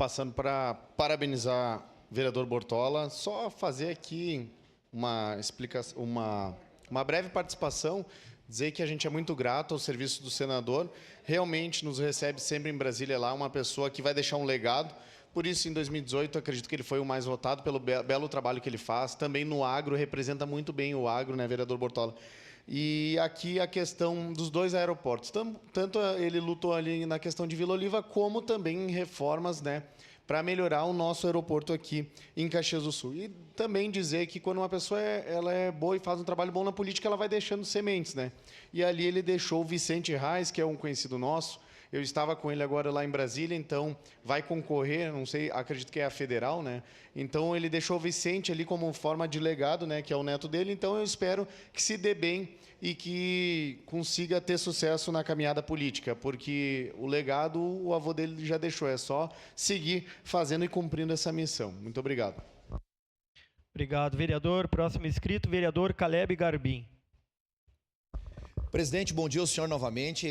passando para parabenizar o vereador Bortola, só fazer aqui uma explicação, uma breve participação, dizer que a gente é muito grato ao serviço do senador, realmente nos recebe sempre em Brasília lá, uma pessoa que vai deixar um legado. Por isso, em 2018, acredito que ele foi o mais votado pelo belo trabalho que ele faz. Também no agro, representa muito bem o agro, né, vereador Bortola? E aqui a questão dos dois aeroportos. Tanto ele lutou ali na questão de Vila Oliva, como também em reformas, né, para melhorar o nosso aeroporto aqui em Caxias do Sul. E também dizer que quando uma pessoa ela é boa e faz um trabalho bom na política, ela vai deixando sementes, né? E ali ele deixou o Vicente Reis, que é um conhecido nosso. Eu estava com ele agora lá em Brasília, então vai concorrer, não sei, acredito que é a federal, né? Então ele deixou o Vicente ali como forma de legado, né, que é o neto dele. Então eu espero que se dê bem e que consiga ter sucesso na caminhada política, porque o legado o avô dele já deixou, é só seguir fazendo e cumprindo essa missão. Muito obrigado. Obrigado, vereador. Próximo inscrito, vereador Caleb Garbim. Presidente, bom dia ao senhor novamente.